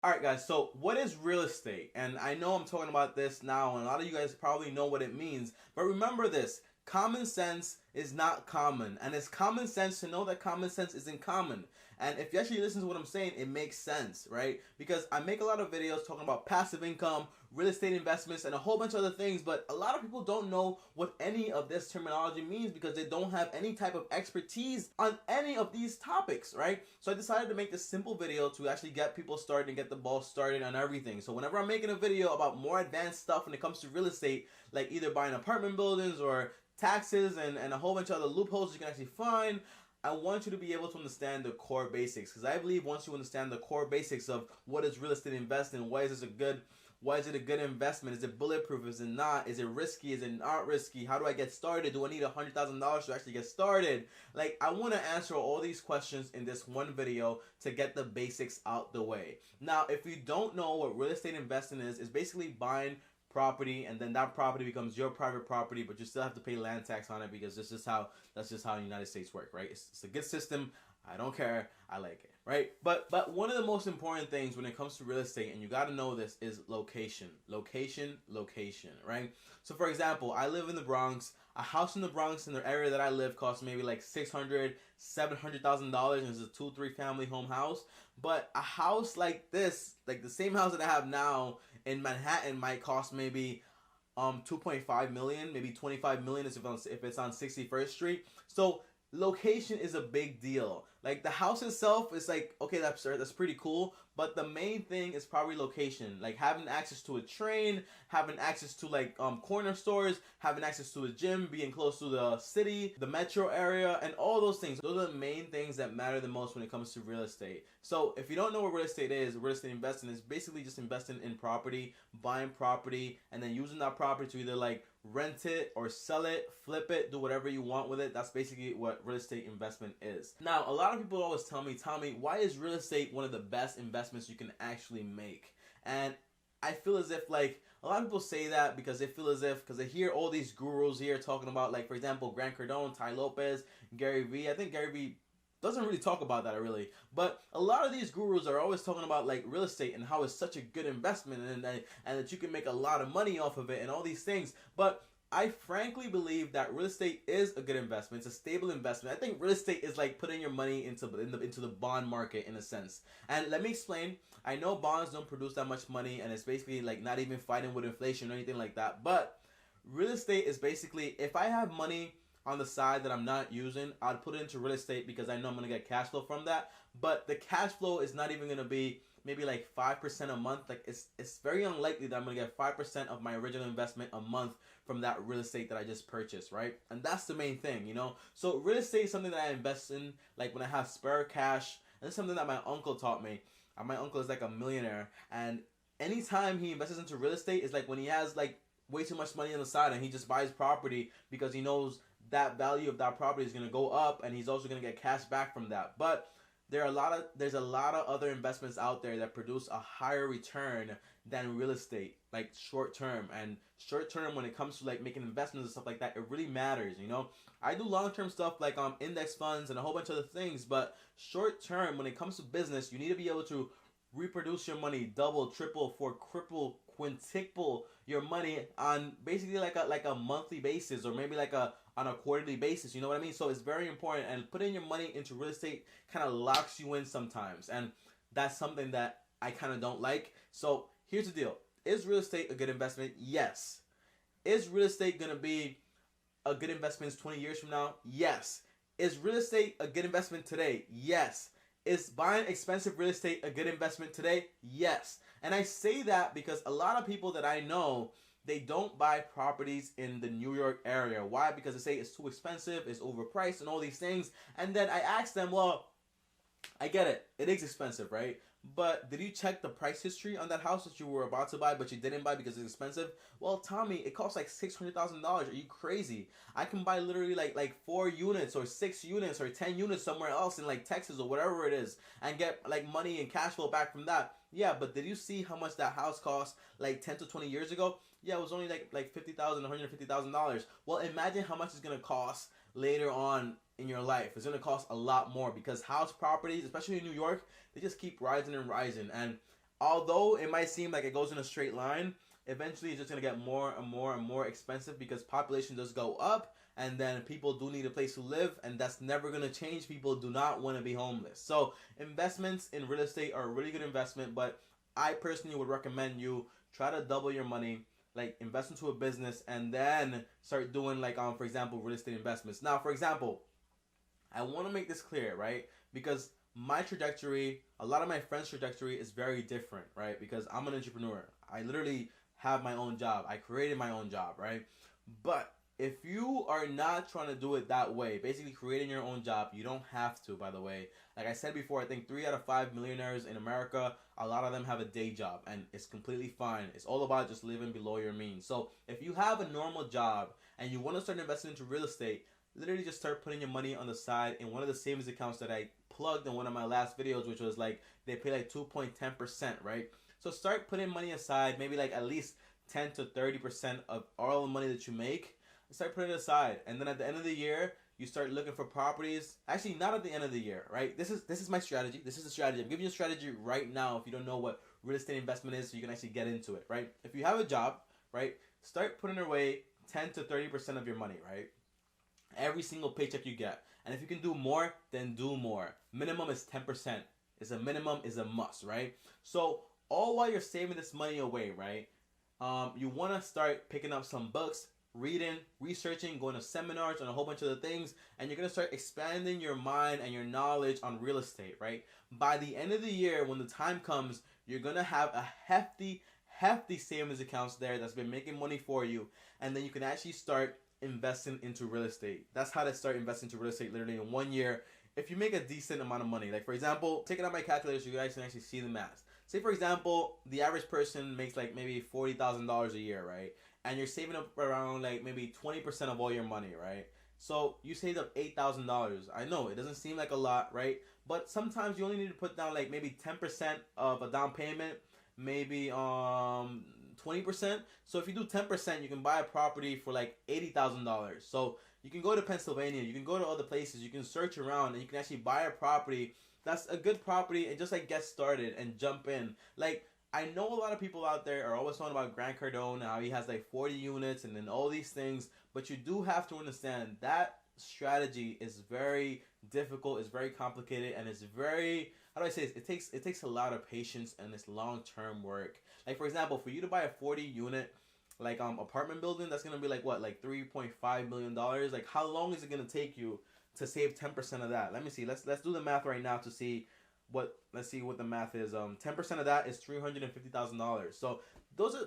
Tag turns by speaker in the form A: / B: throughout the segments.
A: Alright guys, so what is real estate? And I know I'm talking about this now and a lot of you guys probably know what it means, but remember this, common sense is not common, and it's common sense to know that common sense isn't common. And if you actually listen to what I'm saying, it makes sense, right? Because I make a lot of videos talking about passive income, real estate investments, and a whole bunch of other things, but a lot of people don't know what any of this terminology means because they don't have any type of expertise on any of these topics, right? So I decided to make this simple video to actually get people started and get the ball started on everything. So whenever I'm making a video about more advanced stuff when it comes to real estate, like either buying apartment buildings or taxes and a whole bunch of other loopholes you can actually find, I want you to be able to understand the core basics, because I believe once you understand the core basics of what is real estate investing, why is it a good investment? Is it bulletproof? Is it not? Is it risky? Is it not risky? How do I get started? Do I need $100,000 to actually get started? Like, I want to answer all these questions in this one video to get the basics out the way. Now, if you don't know what real estate investing is, it's basically buying property and then that property becomes your private property, but you still have to pay land tax on it because that's just how the United States work, right? It's a good system. I don't care. I like it, right? But one of the most important things when it comes to real estate, and you got to know this, is location, location, location, right? So for example, I live in the Bronx. A house in the Bronx in the area that I live costs maybe like $700,000, and it's a 2-3 family home house. But a house like this, like the same house that I have now in Manhattan, might cost maybe 2.5 million, maybe 25 million if it's on 61st Street. So location is a big deal. Like the house itself is like, okay, that's pretty cool, but the main thing is probably location. Like having access to a train, having access to like corner stores, having access to a gym, being close to the city, the metro area, and all those things. Those are the main things that matter the most when it comes to real estate. So if you don't know what real estate is, real estate investing is basically just investing in property, buying property, and then using that property to either like rent it or sell it, flip it, do whatever you want with it. That's basically what real estate investment is. Now, a lot of people always tell me, Tommy, why is real estate one of the best investments you can actually make? And I feel as if like a lot of people say that because they feel as if, because they hear all these gurus here talking about, like, for example, Grant Cardone, Ty Lopez, Gary Vee. I think Gary Vee doesn't really talk about that really, but a lot of these gurus are always talking about like real estate and how it's such a good investment and that you can make a lot of money off of it and all these things. But I frankly believe that real estate is a good investment. It's a stable investment. I think real estate is like putting your money into the bond market in a sense. And let me explain. I know bonds don't produce that much money, and it's basically like not even fighting with inflation or anything like that. But real estate is basically, if I have money on the side that I'm not using, I'd put it into real estate because I know I'm gonna get cash flow from that. But the cash flow is not even gonna be maybe like 5% a month. Like it's very unlikely that I'm gonna get 5% of my original investment a month from that real estate that I just purchased, right? And that's the main thing, you know. So real estate is something that I invest in, like when I have spare cash, and it's something that my uncle taught me. And my uncle is like a millionaire, and anytime he invests into real estate is like when he has like way too much money on the side and he just buys property because he knows that value of that property is going to go up, and he's also going to get cash back from that. But there's a lot of other investments out there that produce a higher return than real estate, like short term. And short term, when it comes to like making investments and stuff like that, it really matters, you know. I do long term stuff like index funds and a whole bunch of other things, but short term, when it comes to business, you need to be able to reproduce your money, double, triple, for quadruple, quintuple your money on basically like a monthly basis, or maybe like a on a quarterly basis. You know what I mean? So it's very important, and putting your money into real estate kind of locks you in sometimes, and that's something that I kind of don't like. So here's the deal: is real estate a good investment? Yes. Is real estate gonna be a good investment 20 years from now? Yes. Is real estate a good investment today? Yes. Is buying expensive real estate a good investment today? Yes. And I say that because a lot of people that I know, they don't buy properties in the New York area. Why? Because they say it's too expensive, it's overpriced, and all these things. And then I ask them, well, I get it. It is expensive, right? But did you check the price history on that house that you were about to buy but you didn't buy because it's expensive? Well, Tommy, it costs like $600,000. Are you crazy? I can buy literally like 4 units or 6 units or 10 units somewhere else in like Texas or whatever it is, and get like money and cash flow back from that. Yeah, but did you see how much that house cost like 10 to 20 years ago? Yeah, it was only like $50,000, $150,000. Well, imagine how much it's gonna cost later on in your life. It's gonna cost a lot more because house properties, especially in New York, they just keep rising and rising. And although it might seem like it goes in a straight line, eventually it's just going to get more and more and more expensive because population does go up, and then people do need a place to live, and that's never going to change. People do not want to be homeless. So investments in real estate are a really good investment, but I personally would recommend you try to double your money, like invest into a business, and then start doing like for example, real estate investments. Now, for example, I want to make this clear, right? Because my trajectory, a lot of my friends' trajectory is very different, right? Because I'm an entrepreneur. I literally have my own job. I created my own job, right? But if you are not trying to do it that way, basically creating your own job, you don't have to, by the way. Like I said before, I think 3 out of 5 millionaires in America, a lot of them have a day job, and it's completely fine. It's all about just living below your means. So if you have a normal job and you want to start investing into real estate, literally just start putting your money on the side in one of the savings accounts that I plugged in one of my last videos, which was like they pay like 2.10%, right? So start putting money aside, maybe like at least 10 to 30% of all the money that you make. Start putting it aside, and then at the end of the year, you start looking for properties. Actually, not at the end of the year, right? This is my strategy. This is the strategy. I'm giving you a strategy right now. If you don't know what real estate investment is, so you can actually get into it, right? If you have a job, right, start putting away 10 to 30% of your money, right? Every single paycheck you get. And if you can do more, then do more. Minimum is 10%. Is a minimum, is a must, right? So all while you're saving this money away, right? You want to start picking up some books, reading, researching, going to seminars, and a whole bunch of other things, and you're going to start expanding your mind and your knowledge on real estate, right? By the end of the year, when the time comes, you're going to have a hefty savings accounts there that's been making money for you, and then you can actually start investing into real estate. That's how to start investing into real estate literally in 1 year. If you make a decent amount of money, like for example, taking out my calculator so you guys can actually see the math. Say for example, the average person makes like maybe $40,000 a year, right? And you're saving up around like maybe 20% of all your money, right? So you saved up $8,000. I know it doesn't seem like a lot, right? But sometimes you only need to put down like maybe 10% of a down payment, maybe 20%. So if you do 10%, you can buy a property for like $80,000. So you can go to Pennsylvania, you can go to other places, you can search around, and you can actually buy a property that's a good property and just like get started and jump in. Like, I know a lot of people out there are always talking about Grant Cardone, how he has like 40 units and then all these things, but you do have to understand that strategy is very difficult, it's very complicated, and it's very, how do I say this? It takes a lot of patience and it's long-term work. Like for example, for you to buy a 40 unit like apartment building, that's gonna be like what, like $3.5 million. Like how long is it gonna take you to save 10% of that? Let me see. Let's do the math right now to see what, let's see what the math is. 10% of that is $350,000. So those are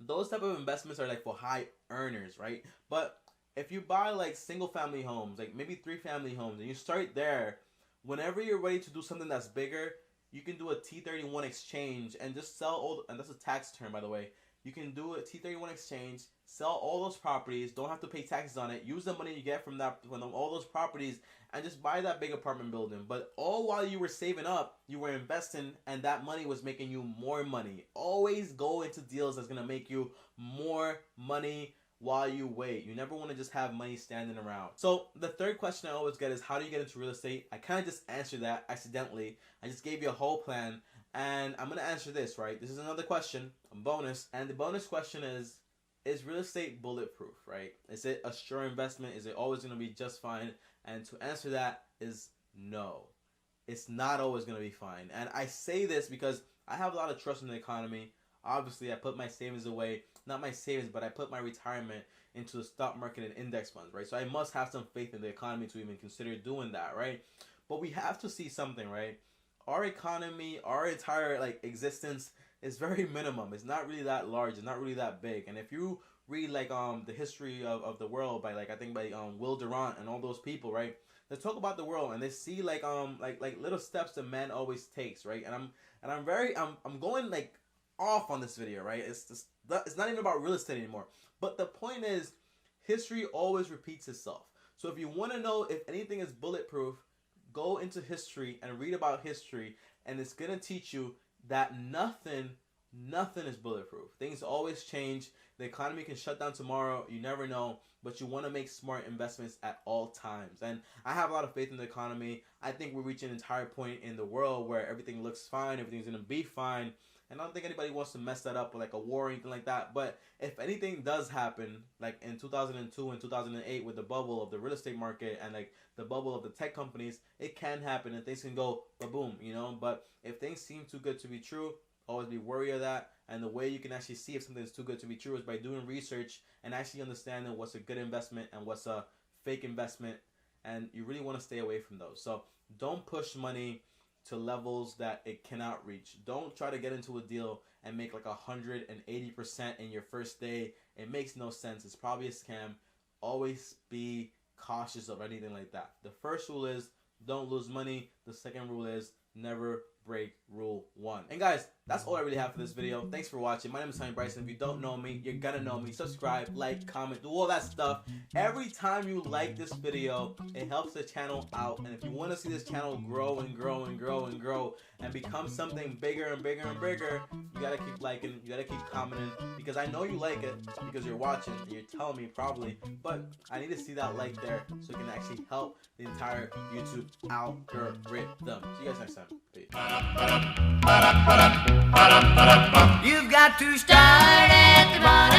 A: those type of investments are like for high earners, right? But if you buy like single family homes, like maybe 3-family homes, and you start there, whenever you're ready to do something that's bigger, you can do a T31 exchange and just sell all, and that's a tax term by the way. You can do a T31 exchange, sell all those properties, don't have to pay taxes on it, use the money you get from all those properties, and just buy that big apartment building. But all while you were saving up, you were investing, and that money was making you more money. Always go into deals that's going to make you more money while you wait. You never want to just have money standing around. So the third question I always get is, how do you get into real estate? I kind of just answered that accidentally. I just gave you a whole plan. And I'm going to answer this, right? This is another question, a bonus. And the bonus question is real estate bulletproof, right? Is it a sure investment? Is it always going to be just fine? And to answer that is no. It's not always going to be fine. And I say this because I have a lot of trust in the economy. Obviously, I put my savings away. Not my savings, but I put my retirement into the stock market and index funds, right? So I must have some faith in the economy to even consider doing that, right? But we have to see something, right? Our economy, our entire like existence is very minimum. It's not really that large. It's not really that big. And if you read like the history of the world by like I think by Will Durant and all those people, right? They talk about the world and they see like little steps that man always takes, right? And I'm going like off on this video, right? It's not even about real estate anymore. But the point is, history always repeats itself. So if you want to know if anything is bulletproof, go into history and read about history, and it's going to teach you that nothing Nothing is bulletproof. Things always change. The economy can shut down tomorrow. You never know. But you want to make smart investments at all times. And I have a lot of faith in the economy. I think we're reaching an entire point in the world where everything looks fine. Everything's going to be fine. And I don't think anybody wants to mess that up with like a war or anything like that. But if anything does happen, like in 2002 and 2008 with the bubble of the real estate market and like the bubble of the tech companies, it can happen and things can go ba-boom, you know. But if things seem too good to be true, always be wary of that. And the way you can actually see if something is too good to be true is by doing research and actually understanding what's a good investment and what's a fake investment. And you really want to stay away from those. So don't push money to levels that it cannot reach. Don't try to get into a deal and make like 180% in your first day. It makes no sense. It's probably a scam. Always be cautious of anything like that. The first rule is don't lose money. The second rule is never break rule 1. And guys, that's all I really have for this video. Thanks for watching. My name is TommyBryson. If you don't know me, you're gonna know me. Subscribe, like, comment, do all that stuff. Every time you like this video, it helps the channel out. And if you want to see this channel grow and grow and grow and grow and become something bigger and bigger and bigger, you gotta keep liking, you gotta keep commenting, because I know you like it because you're watching and you're telling me probably, but I need to see that like there so it can actually help the entire YouTube algorithm. See you guys next time. Peace. You've got to start at the bottom.